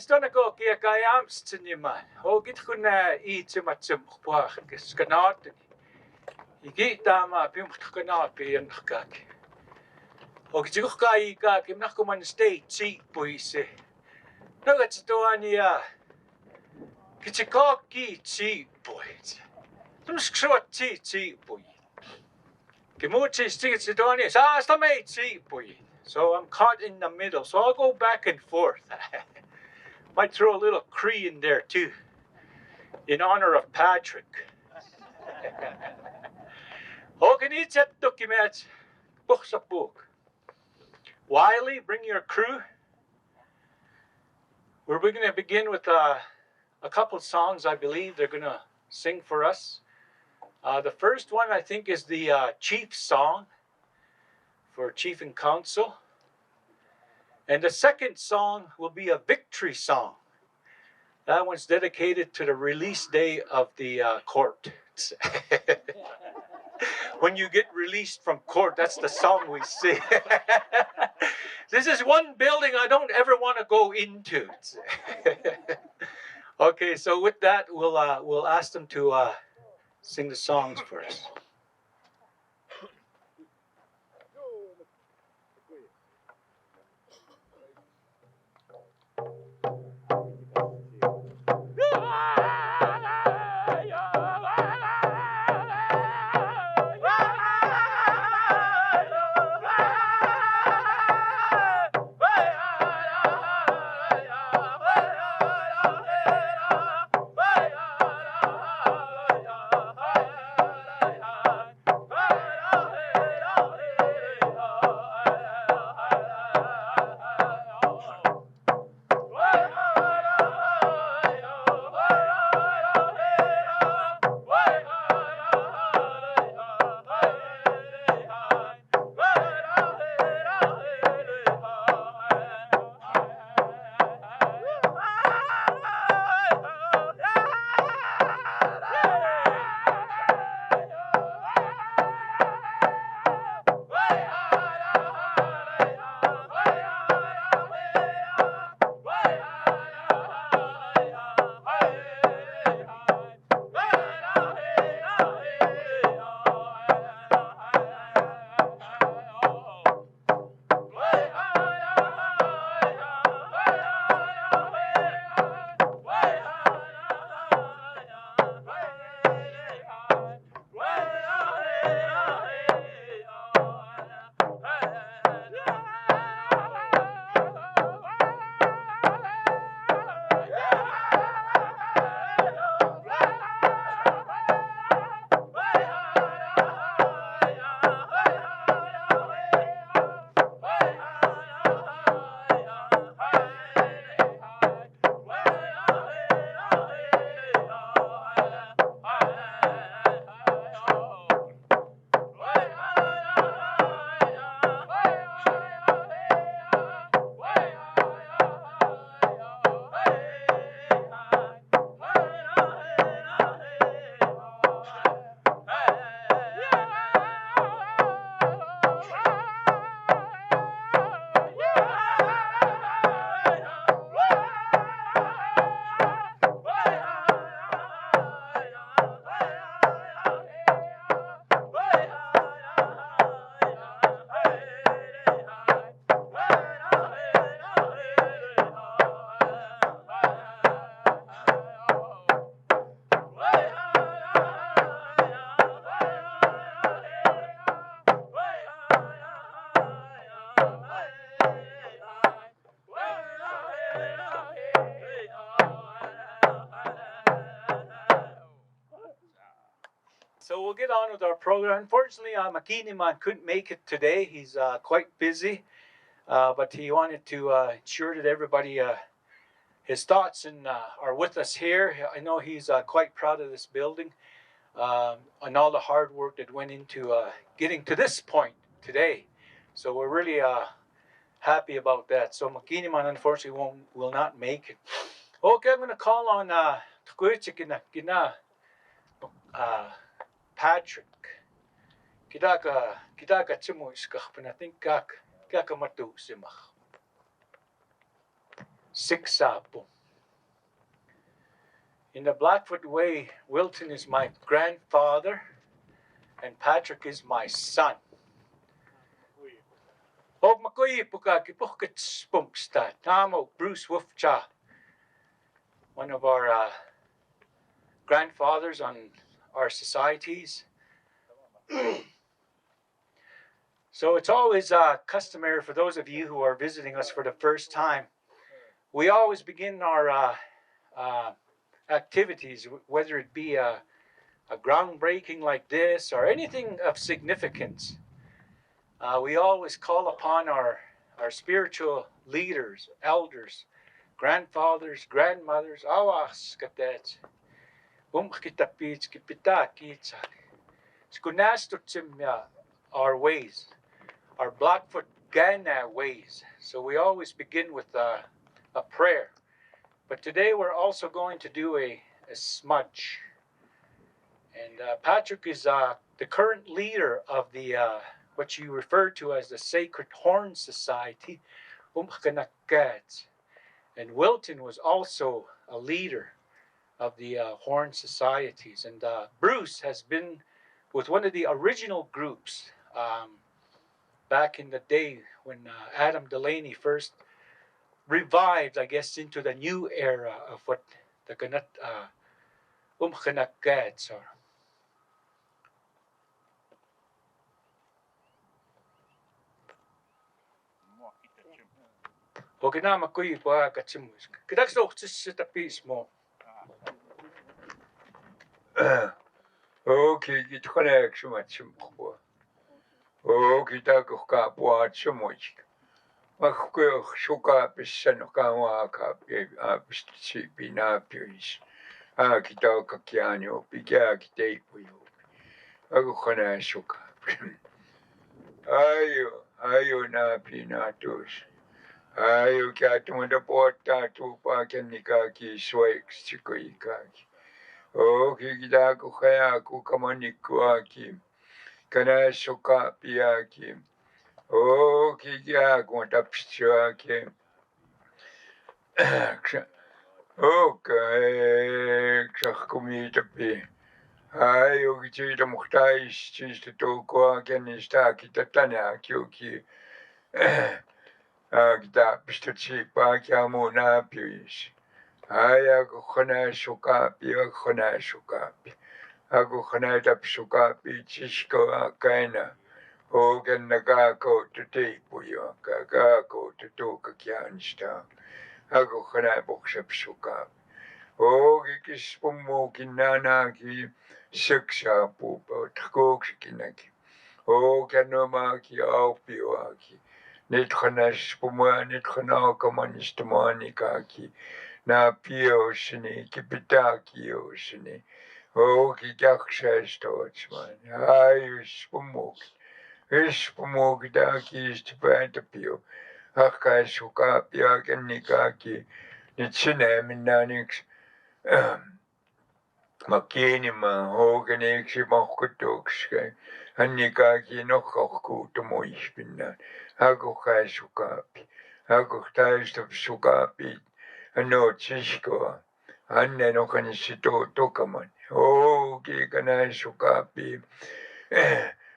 stonna go kia kai amstsinima. O git kuna iitsematsum puach skanat. Igi tama pim kanat pian kak. O git kai kak im nach kuman stay cheap puise. No gats doania. Kitchikoki cheap boys. Tum skshot cheap boy. Kimuchi sticks to donia. Sa stamate cheap boy. So I'm caught in the middle. So I'll go back and forth. Might throw a little Cree in there too, in honor of Patrick. Wiley, bring your crew. We're going to begin with a couple songs. I believe they're going to sing for us. The first one I think is the Chief song for Chief and Council. And the second song will be a victory song. That one's dedicated to the release day of the court. When you get released from court, that's the song we sing. This is one building I don't ever want to go into. Okay, so with that, we'll ask them to sing the songs for us. So we'll get on with our program. Unfortunately, Makiniman couldn't make it today. He's quite busy, but he wanted to ensure that everybody, his thoughts are with us here. I know he's quite proud of this building and all the hard work that went into getting to this point today. So we're really happy about that. So Makiniman unfortunately will not make it. Okay, I'm going to call on Patrick. Kidaka chimu iskach, but I think kaka matu simach. Siksapo. In the Blackfoot way, Wilton is my grandfather and Patrick is my son. Og makoyipuka kipuket spunksta tamo Bruce Wolfcha, one of our grandfathers on our societies. So it's always customary for those of you who are visiting us for the first time. We always begin our activities, whether it be a groundbreaking like this or anything of significance. We always call upon our spiritual leaders, elders, grandfathers, grandmothers, awas katet. Kitapits kipitakits. Skunastutsimya our ways, our Blackfoot Ghana ways. So we always begin with a prayer. But today we're also going to do a smudge. And Patrick is the current leader of the what you refer to as the Sacred Horn Society. And Wilton was also a leader of the Horn Societies. And Bruce has been with one of the original groups back in the day when Adam Delaney first revived, I guess, into the new era of what the Kanakats are. Okay, na makuyi pa katsimus. Kidak so sa tapis mo. Okay, git connect so much more. Okay, tak ka po so much. Makko shuka pisan ka wa ka si pinapis. Kita ka kiano piga kitay po yo. Ako kana shuka. Ayo na pinatos. Ayo kaya tumanda po tato pa kanika ki swag sikoy kaki. Okay, kita ko kaya ako kamaniku aki. Kana suka piaki. Okay, kaya ko tapsya aki. Okay, kumita pi. Ayo kita muhtai chiste to ko kanista kita tanya ki. Kita pistachi pa kya mo na piis. Aya ko khana suka pi khana suka pi. Ako khana tap suka pi chisko kaina. O kan nakako te puyo kako to ka kyansta. Ako khana boksap suka. O kis pomo kinana ki siksa po tako kinaki. O kanoma ki au piwa ki. Net khana spoma net khana kamanistmani ka ki. Na pio sini kipitaki o sini. O ki jaksha stotsman. Ayus pomo. Es pomo ki istipanta pio. Akka suka pia kenika ki. Nitsine minanix. Makini ma hogeniksi mahkutukske. Annika ki nokkakkuutu muispinnan. Ako kai sukapi. Ako taistap sukapi. Ano tsiskoa. Anne nokanisi tokaman. Ki kanai sukapi.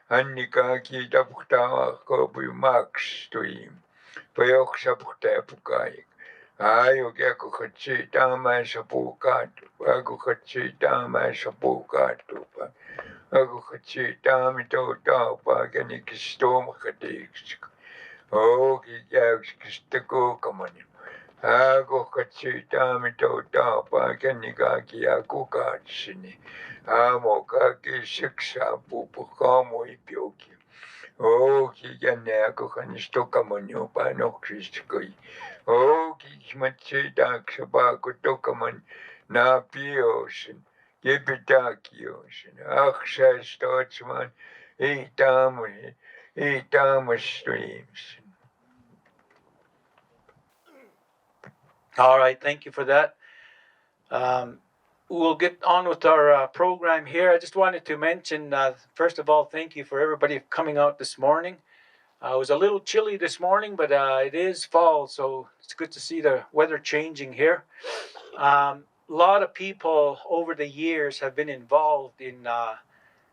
Annika ki tapuktaa kopi maks tuim. Pajoksa puktaa pukai. Ayo ako katsi tama sa pukat. Ako katsi tama sa pukat. Ako katsi tama to tao pa kanikisto makatiks. Kaya kisto ko kamanim. Ako katsi tama to tao pa kanikaki ako katsini. Amo kakisiksa pupukamo ipyoki. Kaya ako kanisto kamanyo pa no kristikoy. Kichmatsita Xabakotokaman na Piosin, Yepitakios, Aksha Stotsman, Etama streams. All right, thank you for that. We'll get on with our program here. I just wanted to mention, first of all, thank you for everybody coming out this morning. It was a little chilly this morning, but it is fall, so it's good to see the weather changing here. A lot of people over the years have been involved in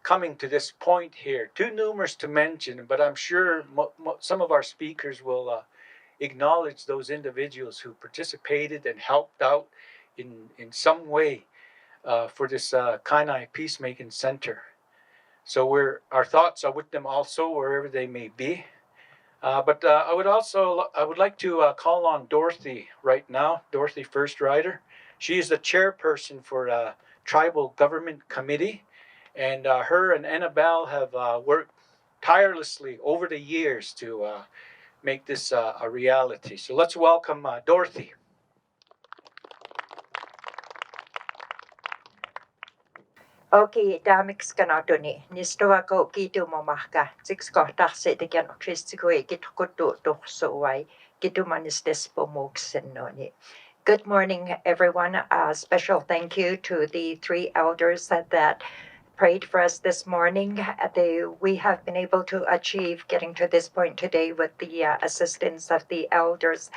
coming to this point here. Too numerous to mention, but I'm sure some of our speakers will acknowledge those individuals who participated and helped out in some way for this Kainai Peacemaking Center. So our thoughts are with them also wherever they may be. But I would like to call on Dorothy right now. Dorothy First Rider. She is the chairperson for Tribal Government Committee, and her and Annabelle have worked tirelessly over the years to make this a reality. So let's welcome Dorothy. Okay, damix kanatoni. Nistoa ko kitu momahka. Six ko tahse te kian okristikoi kitukutu tuhsuwai. Kitu manistes pomoksen noni. Good morning, everyone. A special thank you to the three elders that prayed for us this morning. We have been able to achieve getting to this point today with the assistance of the elders.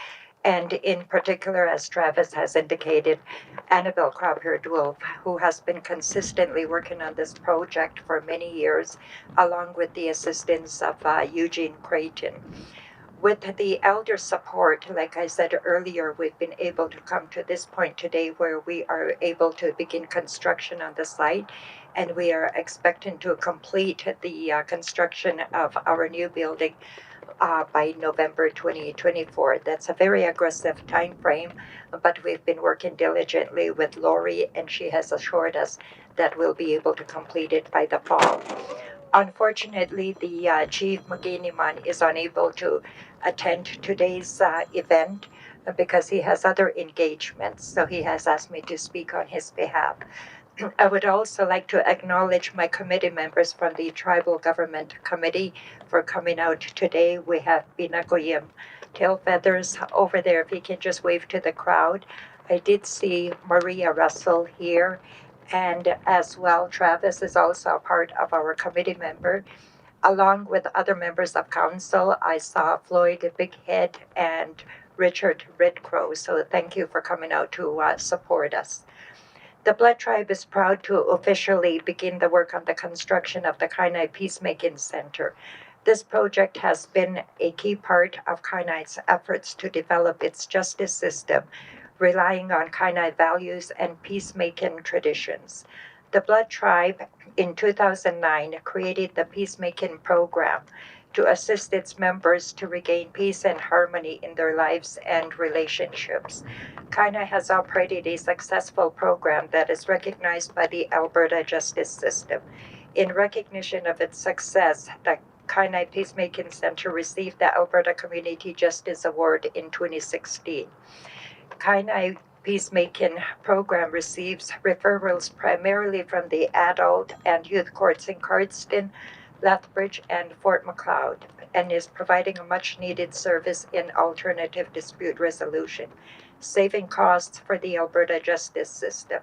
And in particular, as Travis has indicated, Annabelle Crawford-Wolf, who has been consistently working on this project for many years, along with the assistance of Eugene Creighton. With the elder support, like I said earlier, we've been able to come to this point today where we are able to begin construction on the site, and we are expecting to complete the construction of our new building by November 2024. That's a very aggressive time frame, but we've been working diligently with Lori, and she has assured us that we'll be able to complete it by the fall. Unfortunately, the Chief Muginiman is unable to attend today's event because he has other engagements, so he has asked me to speak on his behalf. I would also like to acknowledge my committee members from the Tribal Government Committee for coming out today. We have Binagoyim Tailfeathers over there, if he can just wave to the crowd. I did see Maria Russell here, and as well, Travis is also a part of our committee member. Along with other members of council, I saw Floyd Big Head and Richard Redcrow, so thank you for coming out to support us. The Blood Tribe is proud to officially begin the work on the construction of the Kainai Peacemaking Center. This project has been a key part of Kainai's efforts to develop its justice system, relying on Kainai values and peacemaking traditions. The Blood Tribe in 2009 created the Peacemaking Program to assist its members to regain peace and harmony in their lives and relationships. Kainai has operated a successful program that is recognized by the Alberta justice system. In recognition of its success, the Kainai Peacemaking Center received the Alberta Community Justice Award in 2016. Kainai Peacemaking Program receives referrals primarily from the adult and youth courts in Cardston, Lethbridge, and Fort Macleod, and is providing a much-needed service in alternative dispute resolution, saving costs for the Alberta justice system.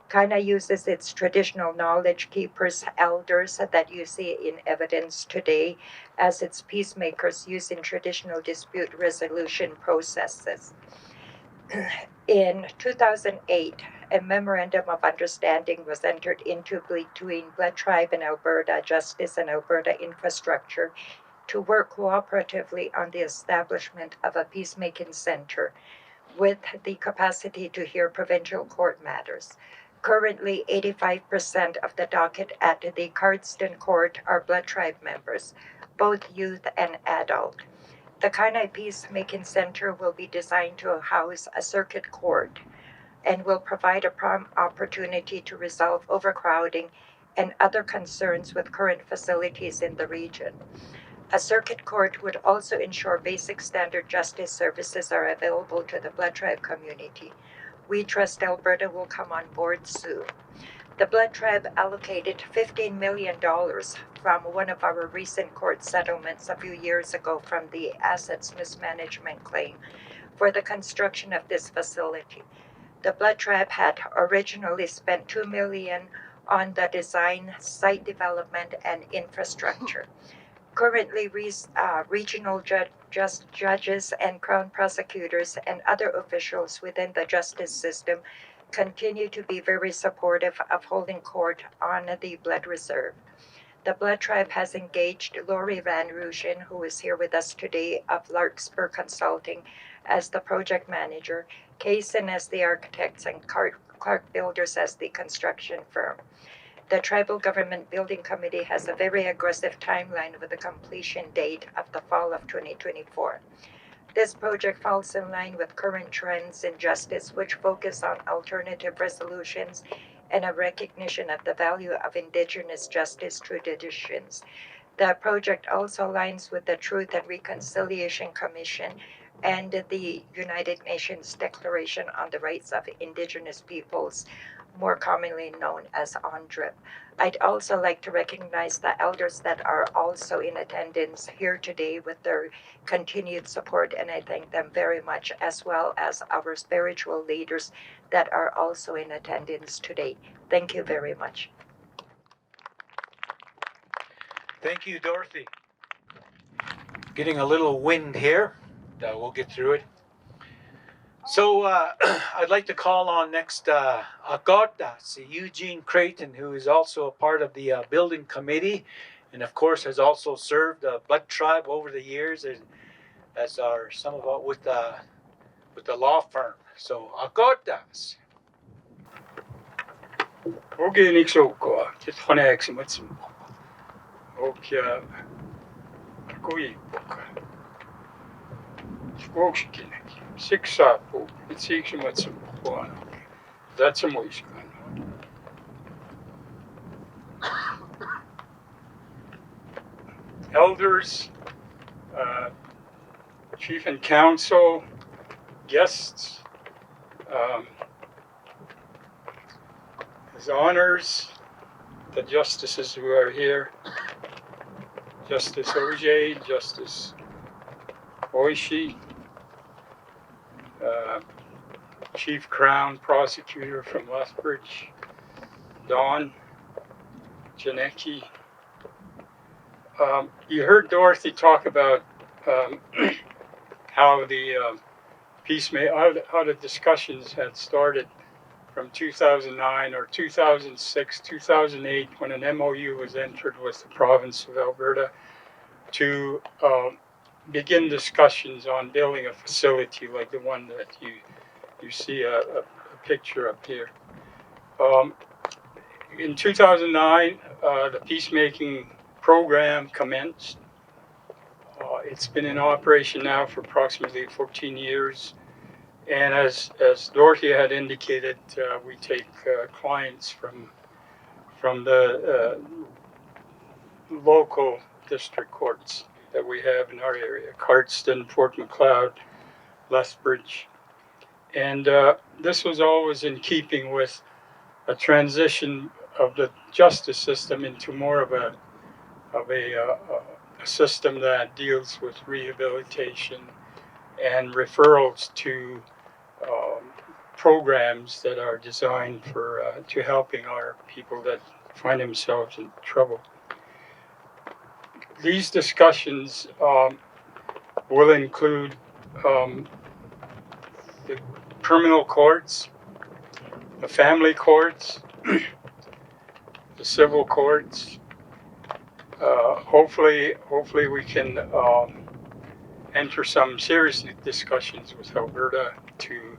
Kainai uses its traditional knowledge keepers, elders that you see in evidence today, as its peacemakers using traditional dispute resolution processes. In 2008, a memorandum of understanding was entered into between Blood Tribe and Alberta Justice and Alberta Infrastructure to work cooperatively on the establishment of a peacemaking center with the capacity to hear provincial court matters. Currently, 85% of the docket at the Cardston Court are Blood Tribe members, both youth and adult. The Kainai Peacemaking Center will be designed to house a circuit court and will provide a prompt opportunity to resolve overcrowding and other concerns with current facilities in the region. A circuit court would also ensure basic standard justice services are available to the Blood Tribe community. We trust Alberta will come on board soon. The Blood Tribe allocated $15 million from one of our recent court settlements a few years ago from the assets mismanagement claim for the construction of this facility. The Blood Tribe had originally spent $2 million on the design, site development, and infrastructure. Currently, regional judges and crown prosecutors and other officials within the justice system continue to be very supportive of holding court on the blood reserve. The Blood Tribe has engaged Rooijen, who is here with us today, of Larkspur Consulting, as the project manager, Kaysen as the architects, and Clark Builders as the construction firm. The Tribal Government Building Committee has a very aggressive timeline with a completion date of the fall of 2024. This project falls in line with current trends in justice, which focus on alternative resolutions and a recognition of the value of Indigenous justice traditions. The project also aligns with the Truth and Reconciliation Commission and the United Nations Declaration on the Rights of Indigenous Peoples, more commonly known as UNDRIP. I'd also like to recognize the elders that are also in attendance here today with their continued support, and I thank them very much, as well as our spiritual leaders that are also in attendance today. Thank you very much. Thank you, Dorothy. Getting a little wind here. We'll get through it. So I'd like to call on next Agotas, Eugene Creighton, who is also a part of the building committee, and of course has also served the Blood Tribe over the years as our with the law firm. So Agotas. Okay, next go. Just connect with okay. Koi book. Skogskinek. 6 sapu. It's 6 months. That's a moist. Elders, chief and council, guests, his honors, the justices who are here, Justice Auger, Justice Oishi, Chief Crown Prosecutor from Lethbridge, Don Janecki. You heard Dorothy talk about how the how the discussions had started from 2009 or 2006, 2008, when an MOU was entered with the province of Alberta to begin discussions on building a facility like the one that you see a picture up here. In 2009, the peacemaking program commenced. It's been in operation now for approximately 14 years. And as Dorothy had indicated, we take clients from the local district courts that we have in our area, Cardston, Fort McLeod, Lethbridge. And this was always in keeping with a transition of the justice system into more of a system that deals with rehabilitation and referrals to programs that are designed for to helping our people that find themselves in trouble. These discussions will include the criminal courts, the family courts, the civil courts. Hopefully we can enter some serious discussions with Alberta to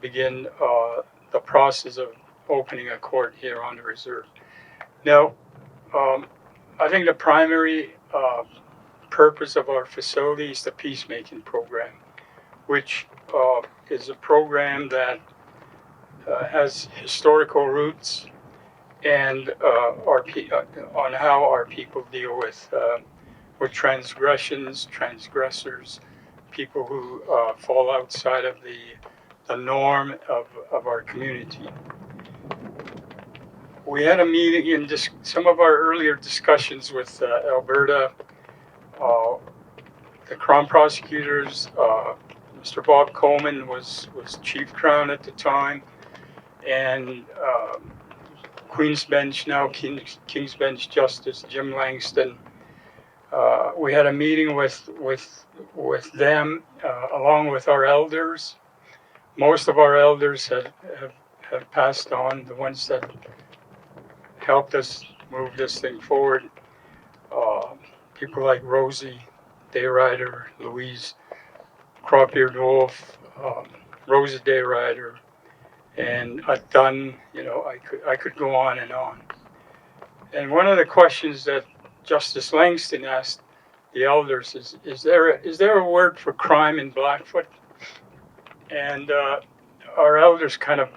begin the process of opening a court here on the reserve. Now, I think the primary purpose of our facility is the peacemaking program, which is a program that has historical roots and on how our people deal with transgressions, transgressors, people who fall outside of the norm of our community. We had a meeting in some of our earlier discussions with Alberta, the Crown prosecutors. Mr. Bob Coleman was Chief Crown at the time, and Queen's Bench, now King's Bench Justice Jim Langston, we had a meeting with them along with our elders. Most of our elders have passed on, the ones that helped us move this thing forward. People like Rosie Dayrider, Louise Crawbeard Wolf, Rosa Dayrider, and Dunn. You know, I could go on. And one of the questions that Justice Langston asked the elders is there a word for crime in Blackfoot? And our elders kind of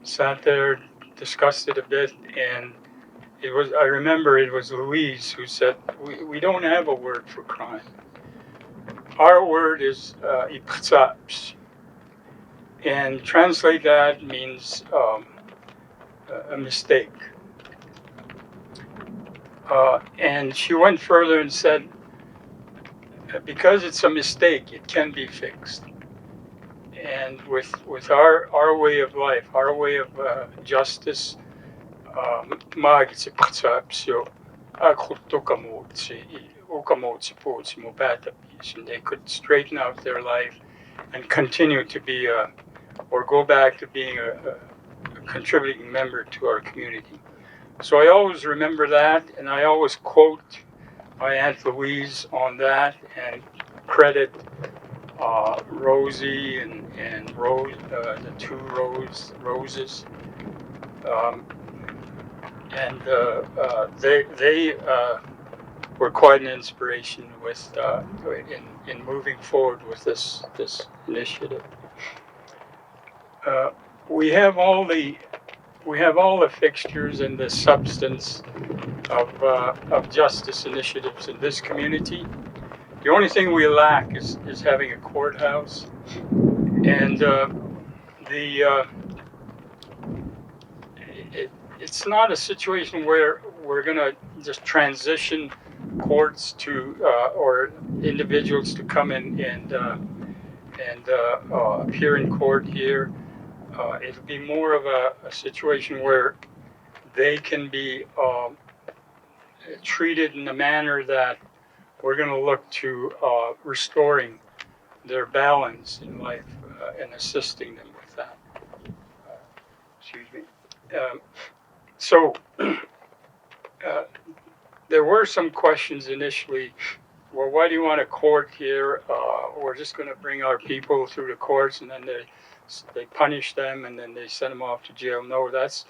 sat there, discussed it a bit, and I remember it was Louise who said, we don't have a word for crime. Our word is iptsaps, and translate that means a mistake. And she went further and said, because it's a mistake, it can be fixed. And with our way of life, our way of justice, and they could straighten out their life and continue to be or go back to being a contributing member to our community. So I always remember that, and I always quote my Aunt Louise on that and credit Rosie and Rose, the two Roses. They were quite an inspiration with in moving forward with this initiative. We have all the fixtures and the substance of justice initiatives in this community. The only thing we lack is having a courthouse, and it's not a situation where we're going to just transition courts to or individuals to come in and appear in court here. It'll be more of a situation where they can be treated in a manner that we're going to look to restoring their balance in life and assisting them with that. Excuse me. So there were some questions initially. Well, why do you want a court here? We're just going to bring our people through the courts, and then they punish them, and then they send them off to jail. No, that's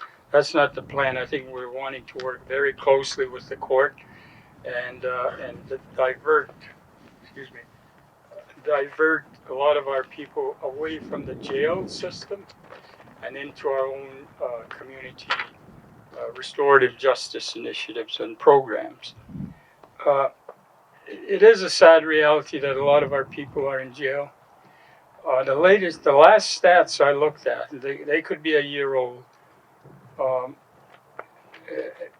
not the plan. I think we're wanting to work very closely with the court and divert a lot of our people away from the jail system and into our own community restorative justice initiatives and programs. It is a sad reality that a lot of our people are in jail. The last stats I looked at, they could be a year old.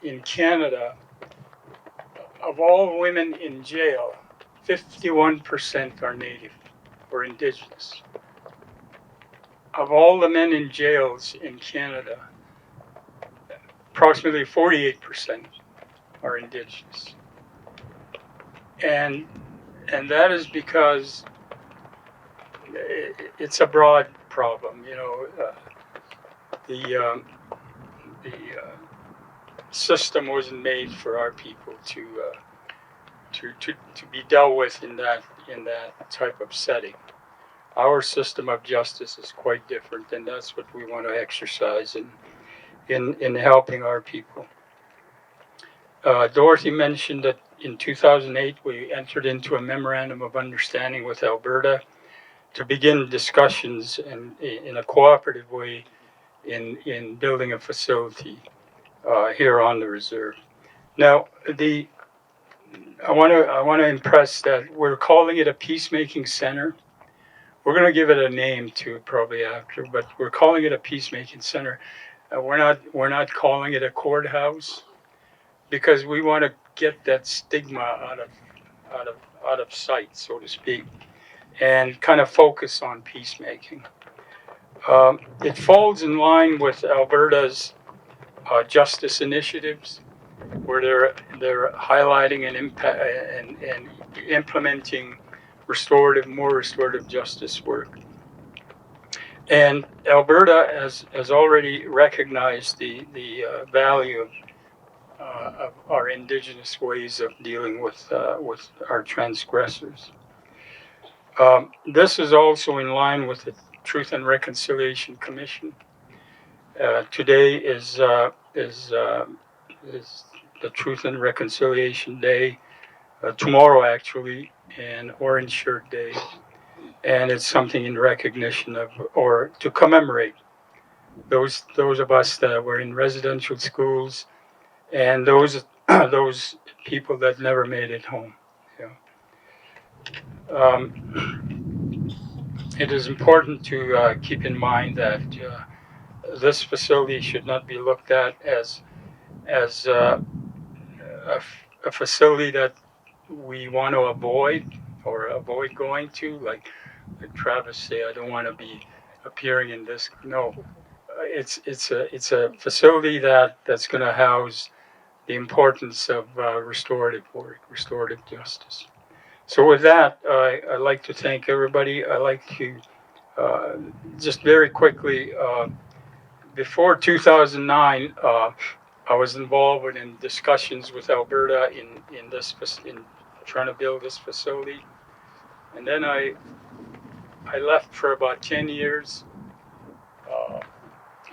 In Canada, of all women in jail, 51% are Native or Indigenous. Of all the men in jails in Canada, approximately 48% are Indigenous. And that is because it's a broad problem. You know, the system wasn't made for our people to be dealt with in that type of setting. Our system of justice is quite different, and that's what we want to exercise in helping our people. Dorothy mentioned that in 2008 we entered into a memorandum of understanding with Alberta to begin discussions in a cooperative way in building a facility here on the reserve. Now, I want to impress that we're calling it a peacemaking center. We're going to give it a name too, probably after, but we're calling it a peacemaking center. We're not calling it a courthouse, because we want to get that stigma out of sight, so to speak, and kind of focus on peacemaking. It falls in line with Alberta's justice initiatives. where they're highlighting and implementing more restorative justice work. And Alberta has already recognized the value of our Indigenous ways of dealing with our transgressors. This is also in line with the Truth and Reconciliation Commission. Today is the Truth and Reconciliation Day. Tomorrow, actually, and Orange Shirt Day, and it's something in recognition of, or to commemorate those of us that were in residential schools, and those those people that never made it home. It is important to keep in mind that this facility should not be looked at as a facility that we want to avoid going to, like Travis say, I don't want to be appearing in this. No, it's a facility that's going to house the importance of restorative work, restorative justice. So with that, I'd like to thank everybody. I'd like to just very quickly, before 2009, I was involved in discussions with Alberta in trying to build this facility, and then I left for about 10 years.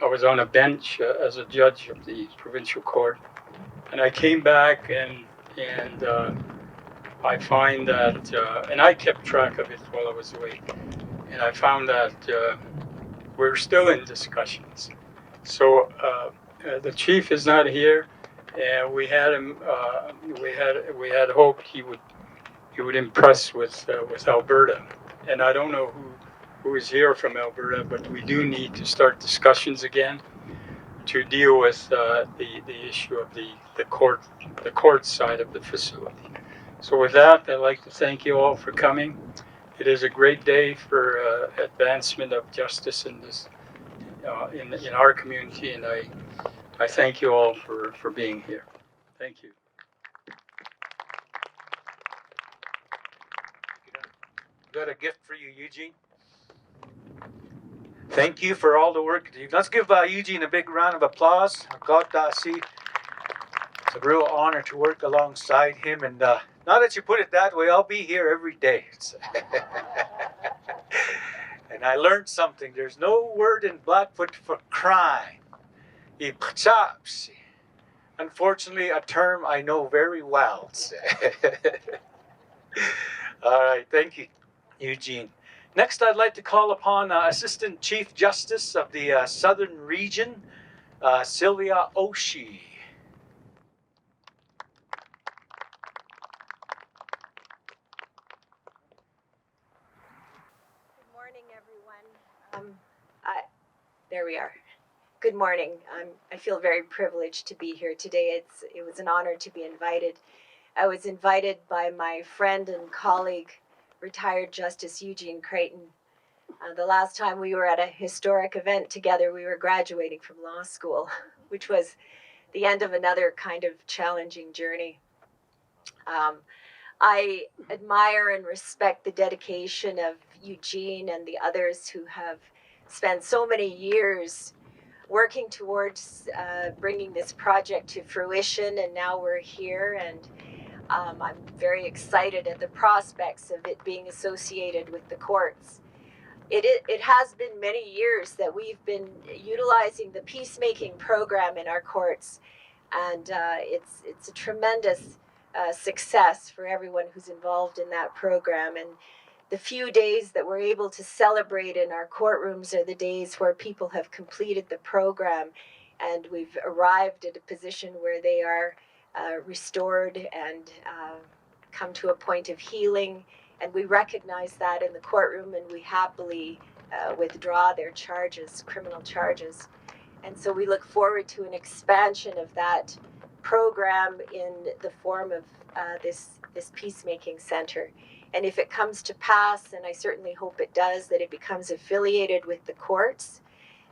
I was on a bench as a judge of the provincial court, and I came back and I find that, and I kept track of it while I was away, and I found that we're still in discussions. So the chief is not here, and we had him. We had hoped he would impress with Alberta, and I don't know who is here from Alberta, but we do need to start discussions again to deal with the issue of the court side of the facility. So with that, I'd like to thank you all for coming. It is a great day for advancement of justice in this in our community, and I thank you all for being here. Thank you. Got a gift for you, Eugene. Thank you for all the work. Let's give Eugene a big round of applause. It's a real honor to work alongside him, and now that you put it that way, I'll be here every day. And I learned something. There's no word in Blackfoot for crime. Unfortunately, a term I know very well. All right, thank you, Eugene. Next, I'd like to call upon Assistant Chief Justice of the Southern Region, Sylivia Oishi. Good morning, everyone. There we are. Good morning. I feel very privileged to be here today. It was an honor to be invited. I was invited by my friend and colleague, retired Justice Eugene Creighton. The last time we were at a historic event together, we were graduating from law school, which was the end of another kind of challenging journey. I admire and respect the dedication of Eugene and the others who have spent so many years working towards bringing this project to fruition, and now we're here, and I'm very excited at the prospects of it being associated with the courts. It has been many years that we've been utilizing the peacemaking program in our courts, and it's a tremendous success for everyone who's involved in that program. And the few days that we're able to celebrate in our courtrooms are the days where people have completed the program, and we've arrived at a position where they are restored and come to a point of healing. And we recognize that in the courtroom, and we happily withdraw their charges, criminal charges. And so we look forward to an expansion of that program in the form of this peacemaking center. And if it comes to pass, and I certainly hope it does, that it becomes affiliated with the courts,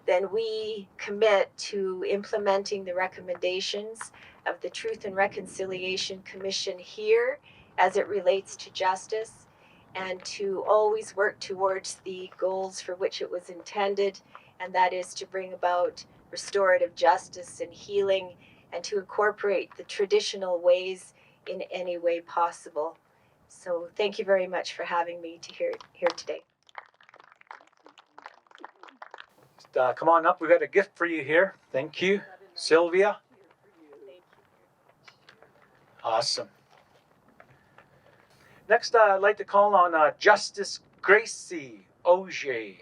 then we commit to implementing the recommendations of the Truth and Reconciliation Commission here as it relates to justice, and to always work towards the goals for which it was intended, and that is to bring about restorative justice and healing, and to incorporate the traditional ways in any way possible. So thank you very much for having me here today. Come on up. We've got a gift for you here. Thank you, Sylvia. Awesome. Next, I'd like to call on Justice Gracie Auger.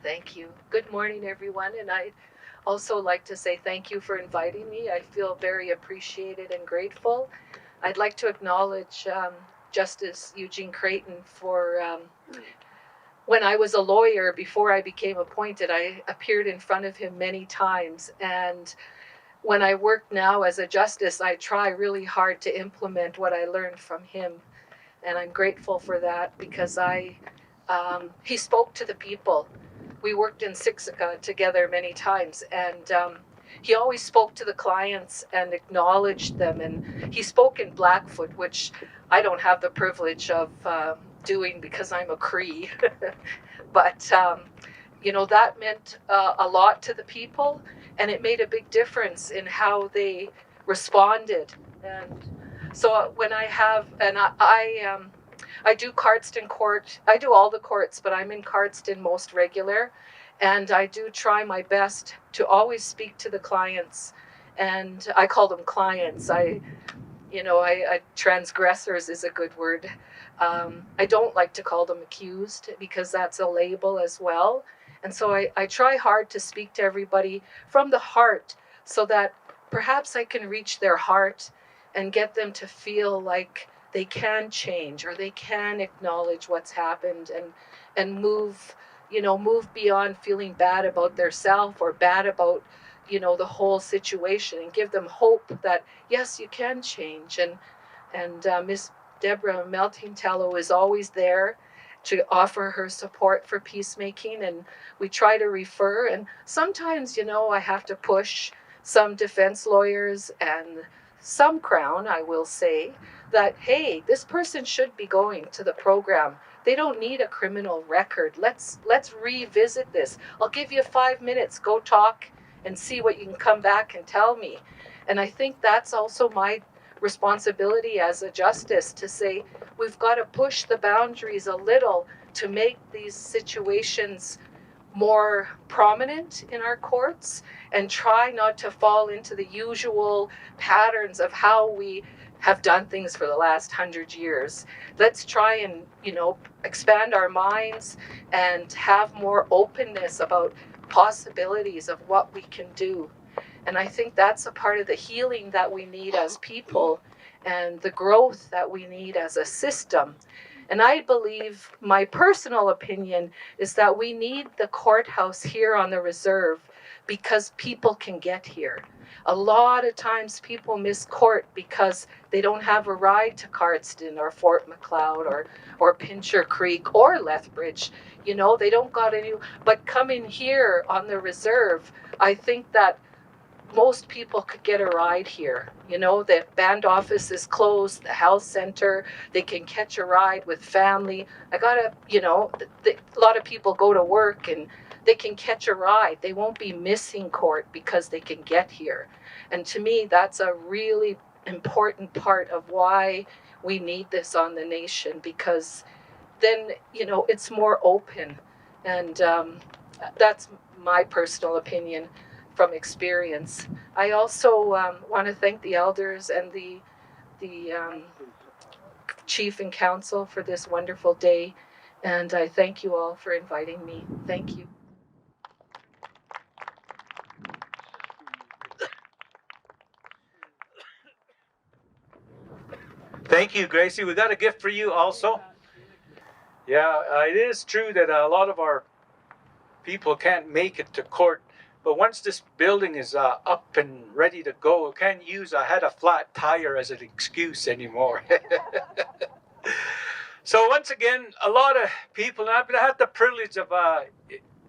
Thank you. Good morning, everyone. And I'd also like to say thank you for inviting me. I feel very appreciated and grateful. I'd like to acknowledge Justice Eugene Creighton for when I was a lawyer, before I became appointed, I appeared in front of him many times. And when I work now as a justice, I try really hard to implement what I learned from him. And I'm grateful for that because he spoke to the people. We worked in Siksika together many times, and he always spoke to the clients and acknowledged them. And he spoke in Blackfoot, which I don't have the privilege of doing because I'm a Cree. But, that meant a lot to the people, and it made a big difference in how they responded. And so when I have, and I do Cardston Court. I do all the courts, but I'm in Cardston most regular. And I do try my best to always speak to the clients. And I call them clients. Transgressors is a good word. I don't like to call them accused because that's a label as well. And so I try hard to speak to everybody from the heart so that perhaps I can reach their heart and get them to feel like they can change, or they can acknowledge what's happened and move beyond feeling bad about their self or bad about, the whole situation, and give them hope that, yes, you can change. And Miss Deborah Melting-Tallow is always there to offer her support for peacemaking, and we try to refer. And sometimes, I have to push some defense lawyers and some Crown, I will say, that, hey, this person should be going to the program. They don't need a criminal record. Let's revisit this. I'll give you 5 minutes. Go talk and see what you can come back and tell me. And I think that's also my responsibility as a justice, to say we've got to push the boundaries a little to make these situations more prominent in our courts, and try not to fall into the usual patterns of how we have done things for the last 100 years. Let's try and, expand our minds and have more openness about possibilities of what we can do. And I think that's a part of the healing that we need as people, and the growth that we need as a system. And I believe, my personal opinion is that we need the courthouse here on the reserve because people can get here. A lot of times people miss court because they don't have a ride to Cardston or Fort McLeod or Pincher Creek or Lethbridge. They don't got any, but coming here on the reserve, I think that most people could get a ride here. The band office is closed, the health center, they can catch a ride with family. A lot of people go to work and they can catch a ride. They won't be missing court because they can get here. And to me, that's a really important part of why we need this on the nation, because then, it's more open. And that's my personal opinion from experience. I also want to thank the elders and the chief and council for this wonderful day. And I thank you all for inviting me. Thank you. Thank you, Gracie. We got a gift for you also. Yeah, it is true that a lot of our people can't make it to court, but once this building is up and ready to go, we can't use I had a flat tire as an excuse anymore. So once again, a lot of people, and I've had the privilege of,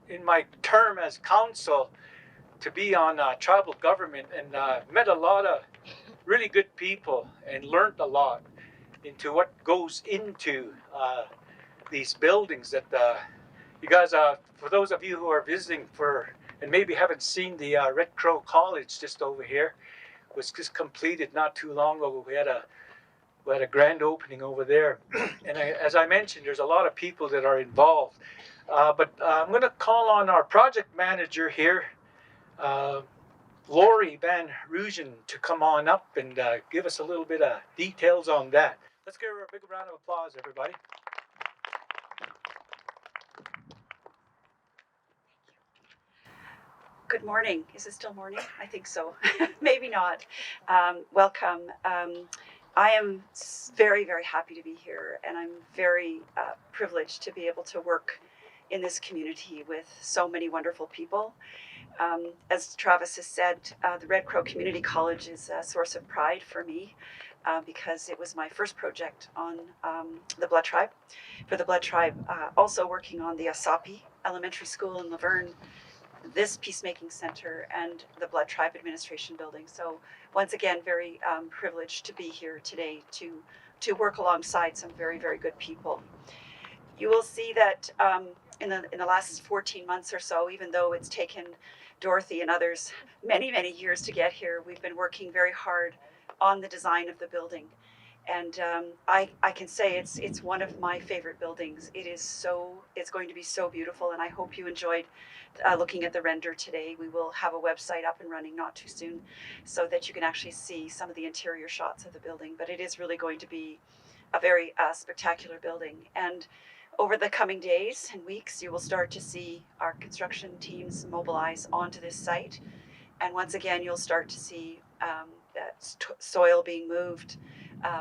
in my term as counsel, to be on tribal government and met a lot of really good people and learned a lot into what goes into these buildings that you guys, for those of you who are visiting and maybe haven't seen the Red Crow College just over here, was just completed not too long ago. We had a grand opening over there. And as I mentioned, there's a lot of people that are involved. But I'm going to call on our project manager here, Lori Van Rooijen, to come on up and give us a little bit of details on that. Let's give her a big round of applause, everybody. Good morning. Is it still morning? I think so. Maybe not. Welcome. I am very, very happy to be here, and I'm very privileged to be able to work in this community with so many wonderful people. As Travis has said, the Red Crow Community College is a source of pride for me because it was my first project on the Blood Tribe. For the Blood Tribe, also working on the Asapi Elementary School in Laverne, this Peacemaking Center, and the Blood Tribe Administration Building. So once again, very privileged to be here today to work alongside some very, very good people. You will see that in the last 14 months or so, even though it's taken Dorothy and others many, many years to get here, we've been working very hard on the design of the building. And I can say it's one of my favorite buildings. It's going to be so beautiful, and I hope you enjoyed looking at the render today. We will have a website up and running not too soon so that you can actually see some of the interior shots of the building, but it is really going to be a very spectacular building. And over the coming days and weeks, you will start to see our construction teams mobilize onto this site. And once again, you'll start to see that soil being moved,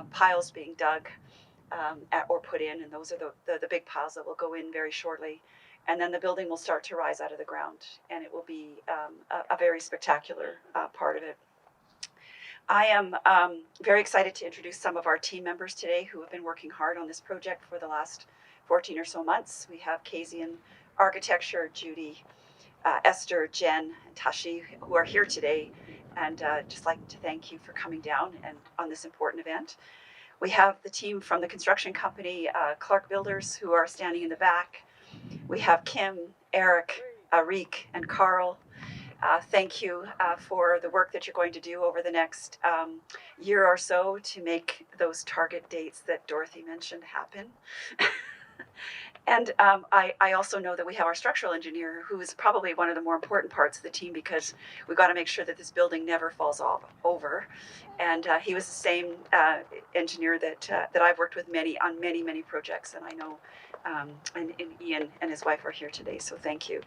piles being dug or put in, and those are the big piles that will go in very shortly. And then the building will start to rise out of the ground, and it will be a very spectacular part of it. I am very excited to introduce some of our team members today who have been working hard on this project for the last 14 or so months. We have Casey in Architecture, Judy, Esther, Jen, and Tashi, who are here today, and just like to thank you for coming down and on this important event. We have the team from the construction company, Clark Builders, who are standing in the back. We have Kim, Eric, Arik, and Carl. Thank you for the work that you're going to do over the next year or so to make those target dates that Dorothy mentioned happen. And I also know that we have our structural engineer, who is probably one of the more important parts of the team, because we've got to make sure that this building never falls over. And he was the same engineer that I've worked with on many projects, and I know and Ian and his wife are here today, so thank you.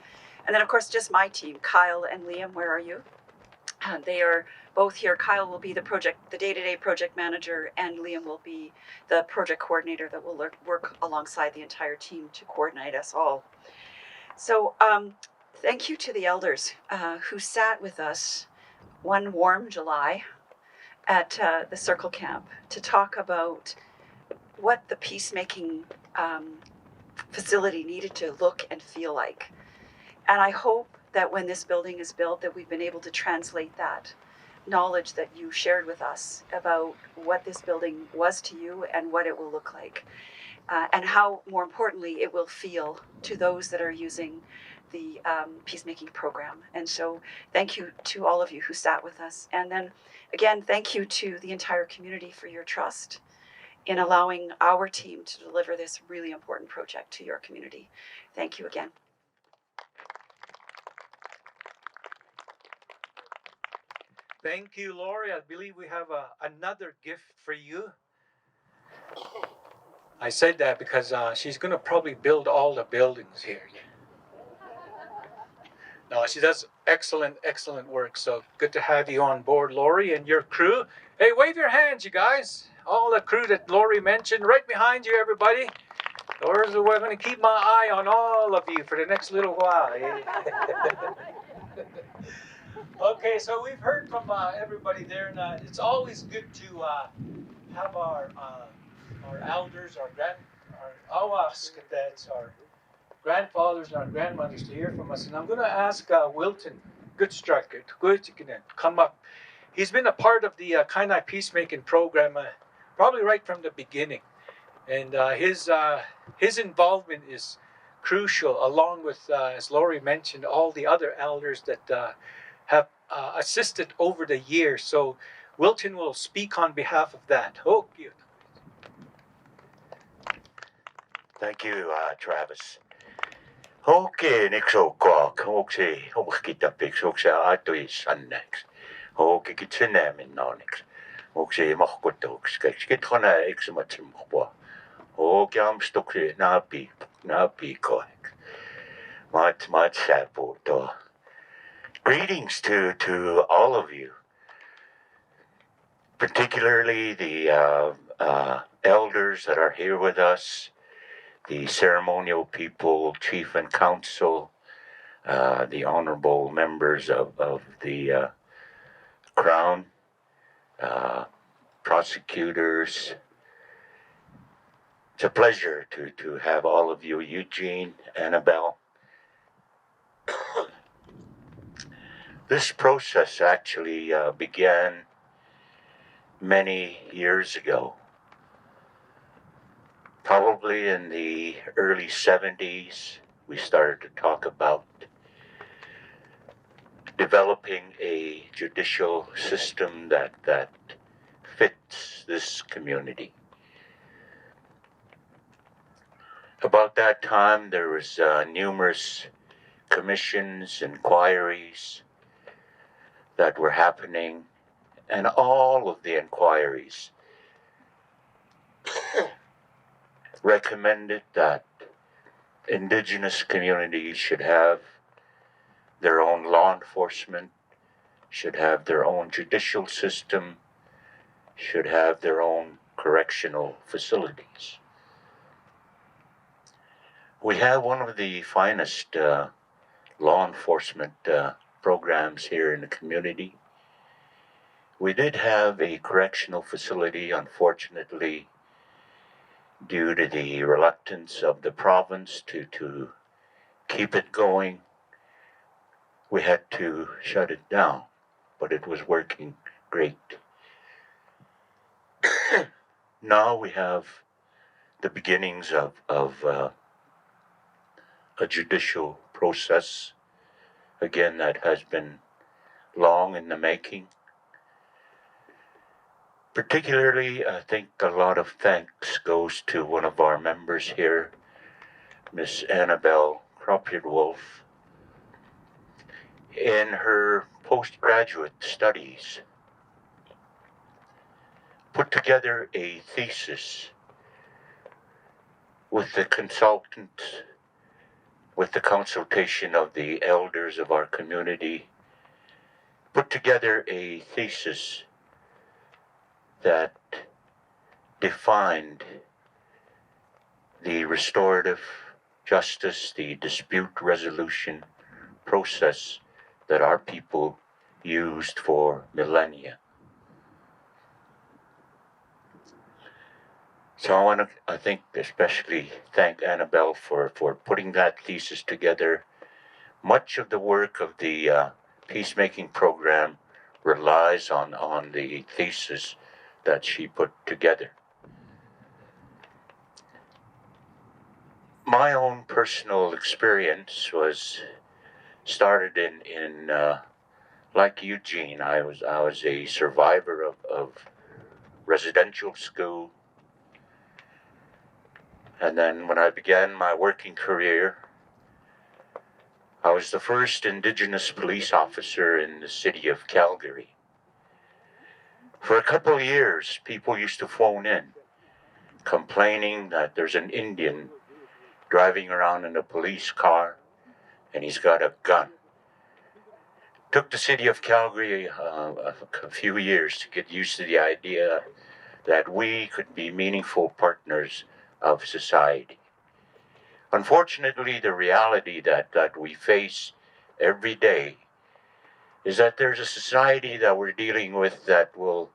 And then of course just my team, Kyle and Liam, where are you? They are both here. Kyle will be the day-to-day project manager, and Liam will be the project coordinator that will work alongside the entire team to coordinate us all. So thank you to the elders who sat with us one warm July at the Circle Camp to talk about what the peacemaking facility needed to look and feel like. And I hope that when this building is built, that we've been able to translate that knowledge that you shared with us about what this building was to you and what it will look like, and how, more importantly, it will feel to those that are using the peacemaking program. And so thank you to all of you who sat with us. And then again, thank you to the entire community for your trust in allowing our team to deliver this really important project to your community. Thank you again. Thank you, Lori. I believe we have another gift for you. I said that because she's going to probably build all the buildings here. No, she does excellent work. So good to have you on board, Lori, and your crew. Hey, wave your hands, you guys. All the crew that Lori mentioned, right behind you, everybody. We're going to keep my eye on all of you for the next little while. Okay, so we've heard from everybody there, and it's always good to have our elders, our grandfathers and our grandmothers to hear from us. And I'm going to ask Wilton Good start. Good. You can come up. He's been a part of the Kainai Peacemaking program probably right from the beginning. And his involvement is crucial, along with, as Laurie mentioned, all the other elders that have assisted over the years. So Wilton will speak on behalf of that. Oh, cute. Thank you, Travis. Okay, next o'clock. Okay, kita pix. Okay, atoi sannex. Okay, kitsenemin nonix. Okay, mahkotox. Kitkhana exmatimbo. Okay, I'm stuck here. Napi koek. Mat sapo to. Greetings to all of you, particularly the elders that are here with us, the ceremonial people, chief and council, the honorable members of the Crown, prosecutors. It's a pleasure to have all of you, Eugene, Annabelle. This process actually began many years ago, probably in the early 70s. We started to talk about developing a judicial system that fits this community. About that time, there was numerous commissions, inquiries that were happening, and all of the inquiries recommended that indigenous communities should have their own law enforcement, should have their own judicial system, should have their own correctional facilities. We have one of the finest law enforcement programs here in the community. We did have a correctional facility, unfortunately, due to the reluctance of the province to keep it going. We had to shut it down, but it was working great. Now we have the beginnings of a judicial process, again, that has been long in the making. Particularly, I think a lot of thanks goes to one of our members here, Miss Annabelle Croppiard-Wolf. In her postgraduate studies, put together a thesis with the consultation of the elders of our community, put together a thesis that defined the restorative justice, the dispute resolution process that our people used for millennia. So I think especially thank Annabelle for putting that thesis together. Much of the work of the peacemaking program relies on the thesis that she put together. My own personal experience was started in like Eugene. I was a survivor of residential school. And then when I began my working career, I was the first Indigenous police officer in the city of Calgary. For a couple of years, people used to phone in, complaining that there's an Indian driving around in a police car, and he's got a gun. Took the city of Calgary a few years to get used to the idea that we could be meaningful partners of society. Unfortunately, the reality that we face every day is that there's a society that we're dealing with that will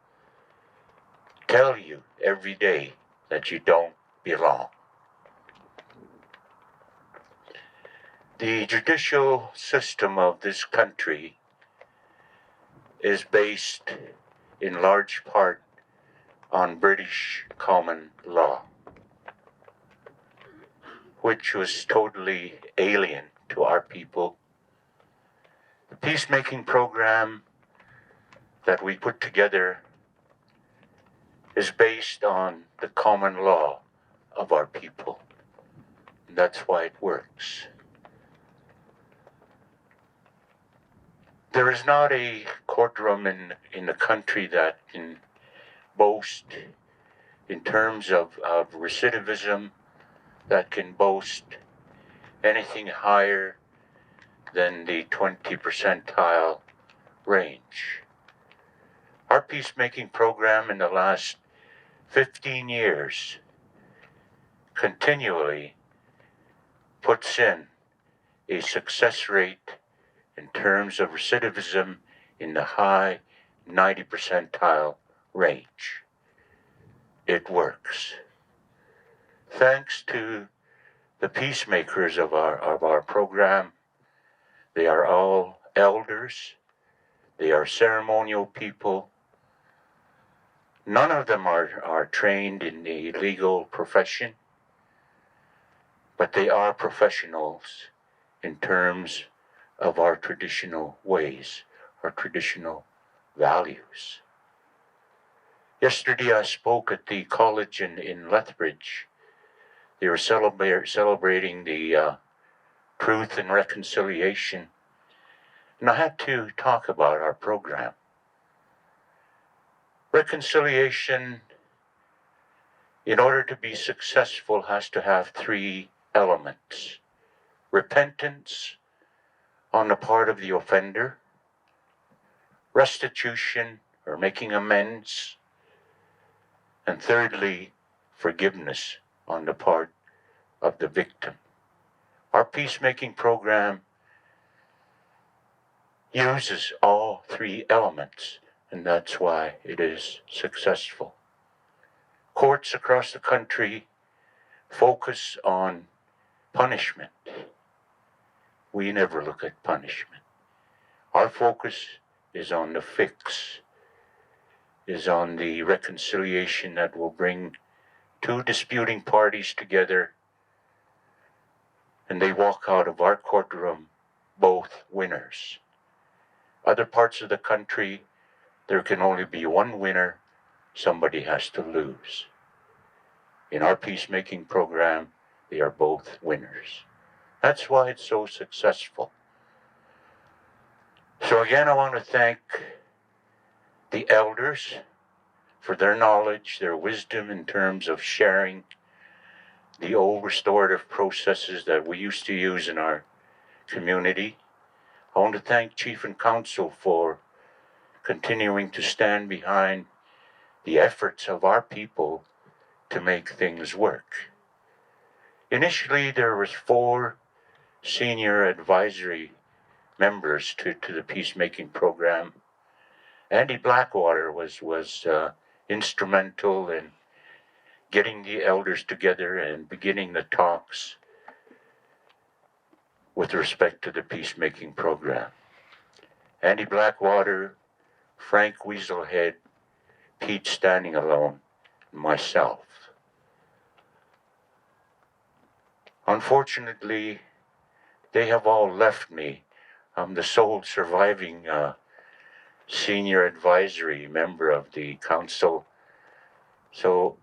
tell you every day that you don't belong. The judicial system of this country is based in large part on British common law, which was totally alien to our people. The peacemaking program that we put together is based on the common law of our people. And that's why it works. There is not a courtroom in the country that can boast, in terms of recidivism, that can boast anything higher than the 20 percentile range. Our peacemaking program in the last 15 years continually puts in a success rate in terms of recidivism in the high 90 percentile range. It works. Thanks to the peacemakers of our program, they are all elders, they are ceremonial people. None of them are trained in the legal profession, but they are professionals in terms of our traditional ways, our traditional values. Yesterday I spoke at the college in Lethbridge. They were celebrating the Truth and Reconciliation, and I had to talk about our program. Reconciliation, in order to be successful, has to have 3 elements. Repentance on the part of the offender, restitution or making amends, and thirdly, forgiveness on the part of the victim. Our peacemaking program uses all 3 elements, and that's why it is successful. Courts across the country focus on punishment. We never look at punishment. Our focus is on the fix, is on the reconciliation that will bring 2 disputing parties together, and they walk out of our courtroom both winners. Other parts of the country, there can only be one winner, somebody has to lose. In our peacemaking program, they are both winners. That's why it's so successful. So again, I want to thank the elders for their knowledge, their wisdom in terms of sharing the old restorative processes that we used to use in our community. I want to thank Chief and Council for continuing to stand behind the efforts of our people to make things work. Initially, there was 4 senior advisory members to the peacemaking program. Andy Blackwater was instrumental in getting the elders together and beginning the talks with respect to the peacemaking program. Andy Blackwater, Frank Weasel Head, Pete Standing Alone, and myself. Unfortunately, they have all left me. I'm the sole surviving senior advisory member of the council. So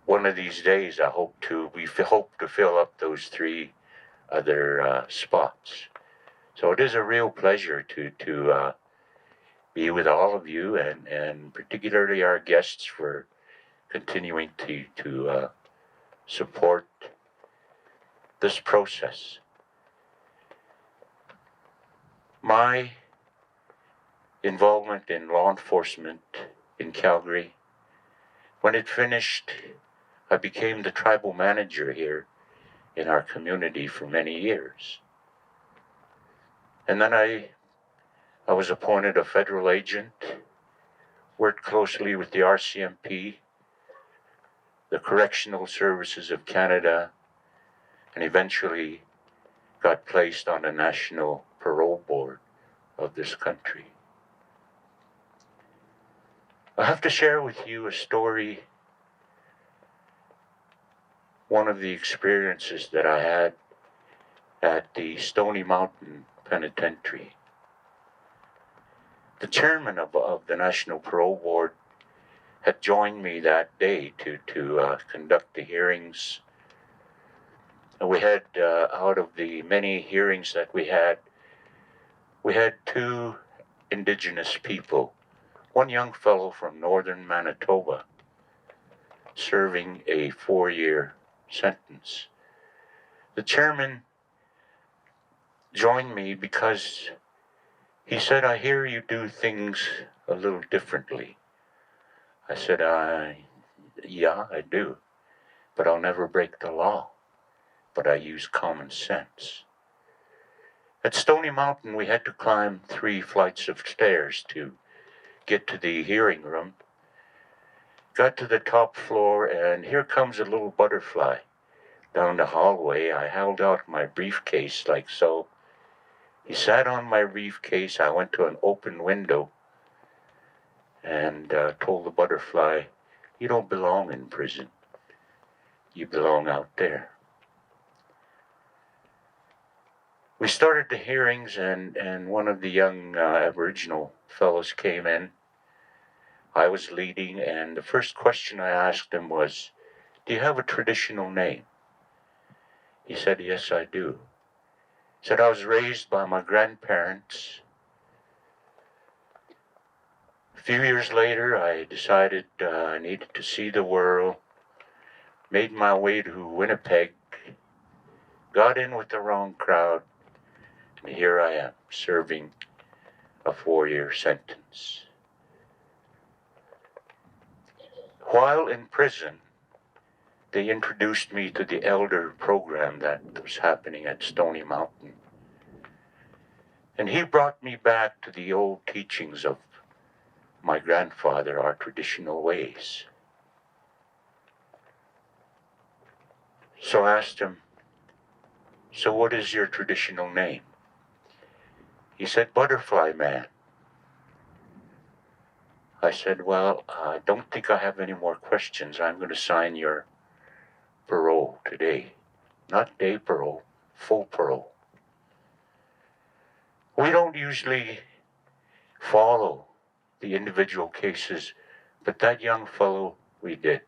one of these days, we hope to fill up those 3 other spots. So it is a real pleasure to be with all of you, and particularly our guests for continuing to support this process. My involvement in law enforcement in Calgary, when it finished, I became the tribal manager here in our community for many years. And then I was appointed a federal agent, worked closely with the RCMP, the Correctional Services of Canada, and eventually got placed on the National Parole Board of this country. I have to share with you a story, one of the experiences that I had at the Stony Mountain Penitentiary. The chairman of the National Parole Board had joined me that day to conduct the hearings. And we had, out of the many hearings that we had 2 Indigenous people, one young fellow from northern Manitoba serving a 4-year sentence. The chairman joined me because he said, "I hear you do things a little differently." I said, yeah, I do, but I'll never break the law, but I use common sense. At Stony Mountain, we had to climb 3 flights of stairs to get to the hearing room. Got to the top floor, and here comes a little butterfly down the hallway. I held out my briefcase like so. He sat on my briefcase. I went to an open window and told the butterfly, "You don't belong in prison. You belong out there." We started the hearings, and one of the young Aboriginal fellows came in. I was leading, and the first question I asked him was, "Do you have a traditional name?" He said, "Yes, I do." He said, "I was raised by my grandparents. A few years later, I decided I needed to see the world, made my way to Winnipeg, got in with the wrong crowd, and here I am, serving a 4-year sentence." While in prison, they introduced me to the elder program that was happening at Stony Mountain. And he brought me back to the old teachings of my grandfather, our traditional ways. So I asked him, "So what is your traditional name?" He said, "Butterfly Man." I said, "Well, I don't think I have any more questions. I'm going to sign your parole today. Not day parole, full parole." We don't usually follow the individual cases, but that young fellow, we did.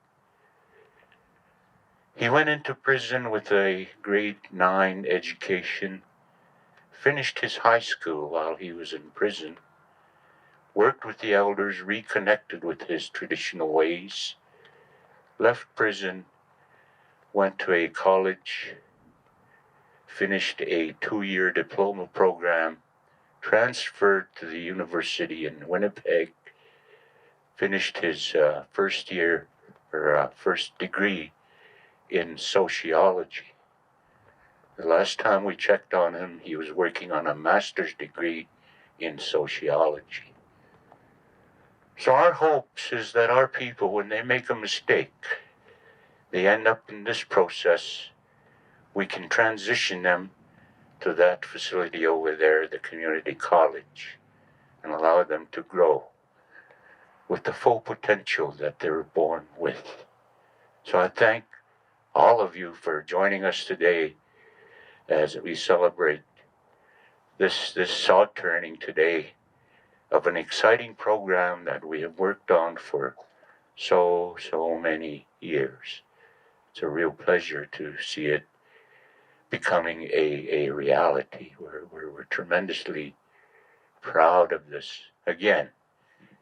He went into prison with a grade 9 education, finished his high school while he was in prison, worked with the elders, reconnected with his traditional ways, left prison, went to a college, finished a 2-year diploma program, transferred to the university in Winnipeg, finished his first degree in sociology. The last time we checked on him, he was working on a master's degree in sociology. So our hopes is that our people, when they make a mistake, they end up in this process, we can transition them to that facility over there, the community college, and allow them to grow with the full potential that they were born with. So I thank all of you for joining us today as we celebrate this sod turning today of an exciting program that we have worked on for so many years. It's a real pleasure to see it becoming a reality. We're tremendously proud of this. Again,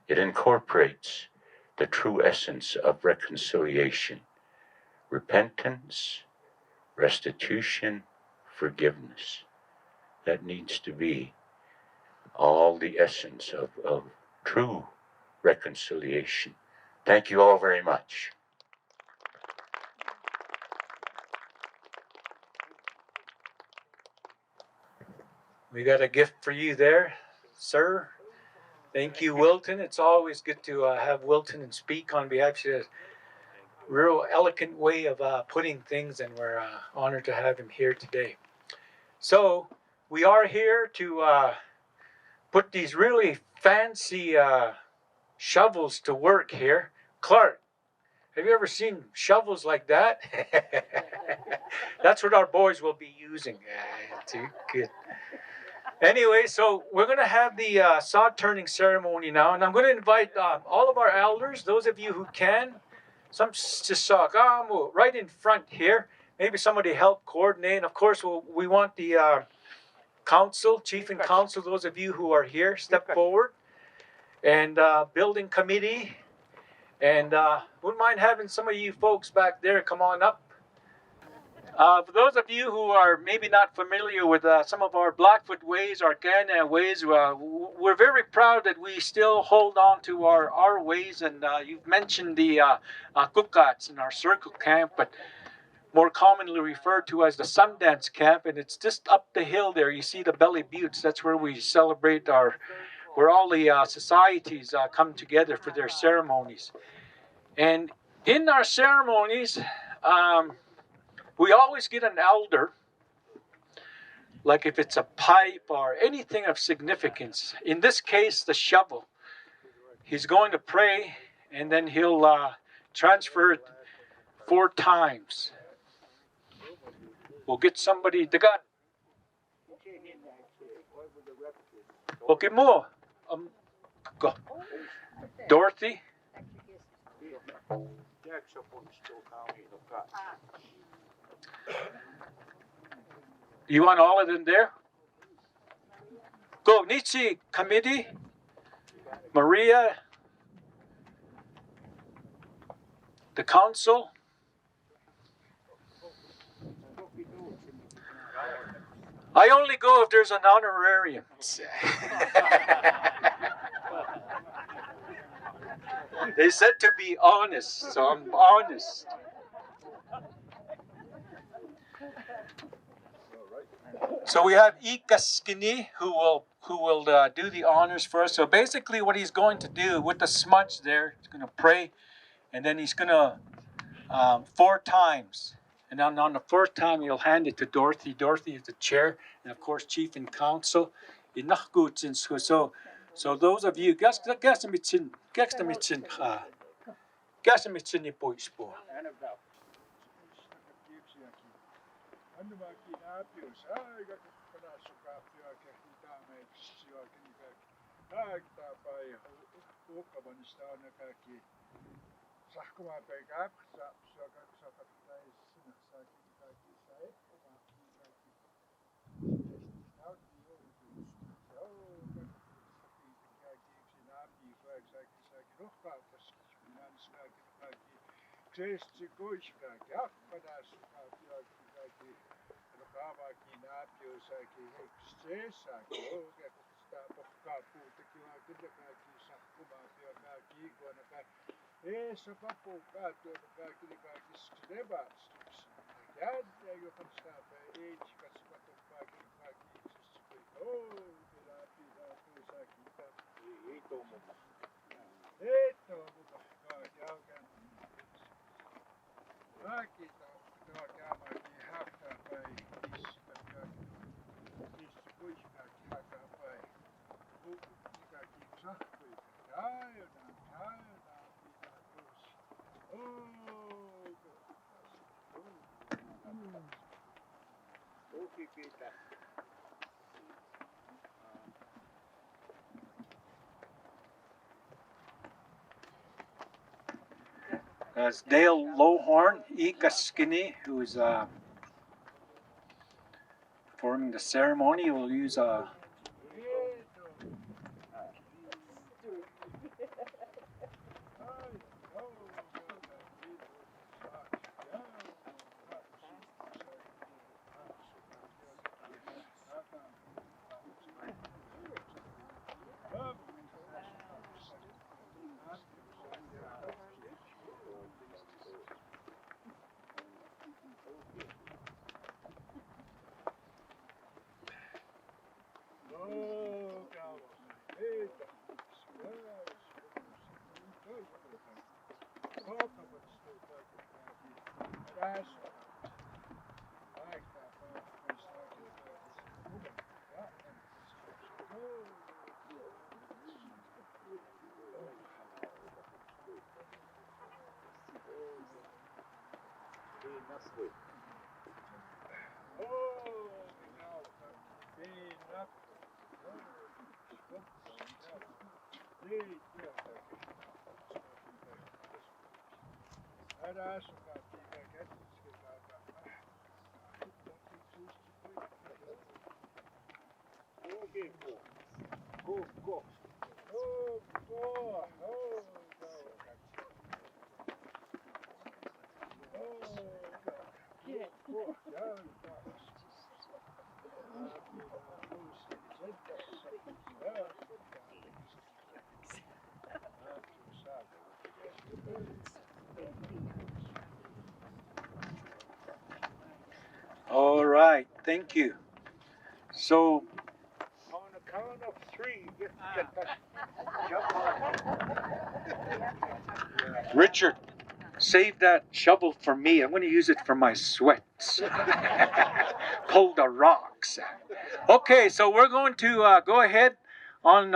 it incorporates the true essence of reconciliation: repentance, restitution, forgiveness. That needs to be all the essence of true reconciliation. Thank you all very much. We got a gift for you there, sir. Thank you, Wilton. It's always good to have Wilton and speak on behalf of a real elegant way of putting things, and we're honored to have him here today. So we are here to put these really fancy shovels to work here. Clark, have you ever seen shovels like that? That's what our boys will be using. Too good. Anyway, so we're going to have the sod turning ceremony now, and I'm going to invite all of our elders, those of you who can, some sisagamu right in front here. Maybe somebody help coordinate. And of course, we want the council, chief and council, those of you who are here, step forward. And building committee. And wouldn't mind having some of you folks back there come on up. For those of you who are maybe not familiar with some of our Blackfoot ways, our Kainai ways, we're very proud that we still hold on to our ways. And you've mentioned the Kukats in our circle camp, but more commonly referred to as the Sundance Camp. And it's just up the hill there. You see the Belly Buttes. That's where we celebrate where all the societies come together for their ceremonies. And in our ceremonies, we always get an elder, like if it's a pipe or anything of significance. In this case, the shovel. He's going to pray, and then he'll transfer it 4 times. We'll get somebody to God. Okay, more. Go. Dorothy. You want all of them there? Go, Nietzsche committee. Maria. The council. I only go if there's an honorarium. They said to be honest, so I'm honest. So we have Ikaskini who will do the honors for us. So basically what he's going to do with the smudge there, he's going to pray, and then he's going to 4 times. And then on the 4th time, he'll hand it to Dorothy. Dorothy is the chair, and of course, chief and council. So those of you, That's Dale Lowhorn, Ikaskini, who is performing the ceremony. We'll use All right, thank you. So, On the count of three, get that. Jump on. Richard, save that shovel for me. I'm going to use it for my sweats. Pull the rocks. Okay, so we're going to go ahead on,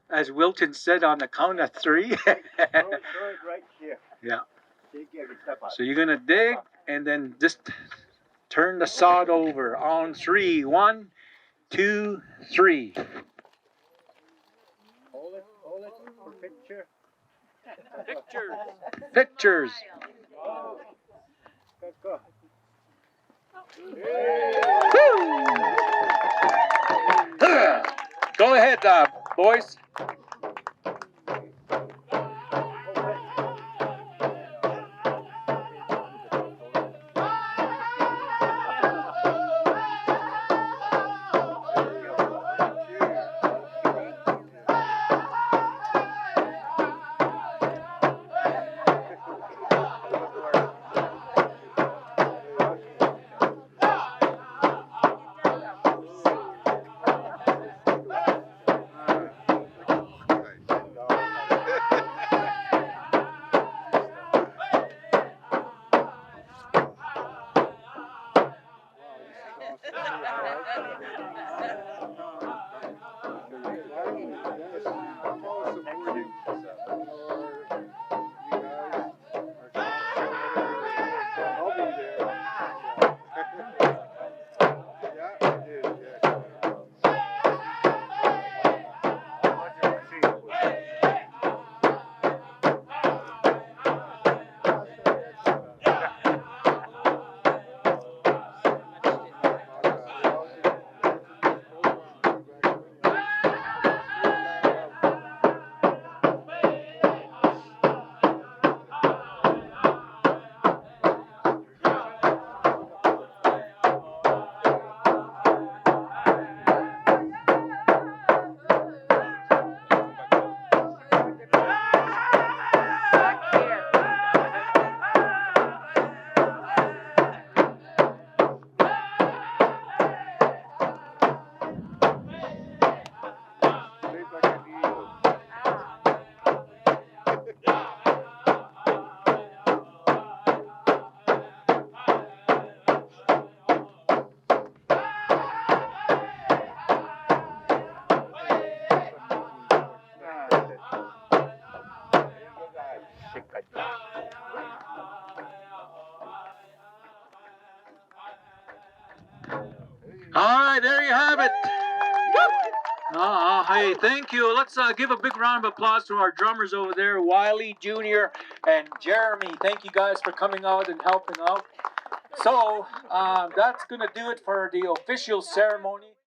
as Wilton said, on the count of three. Throw it right here. Yeah. Dig every step up. So you're going to dig and then just turn the sod over on three. 1, 2, 3. Hold it for picture. Pictures. Let's go. Go ahead, boys. All right, there you have it. Hey, thank you. Let's give a big round of applause to our drummers over there, Wiley Jr. and Jeremy. Thank you guys for coming out and helping out. So that's going to do it for the official ceremony.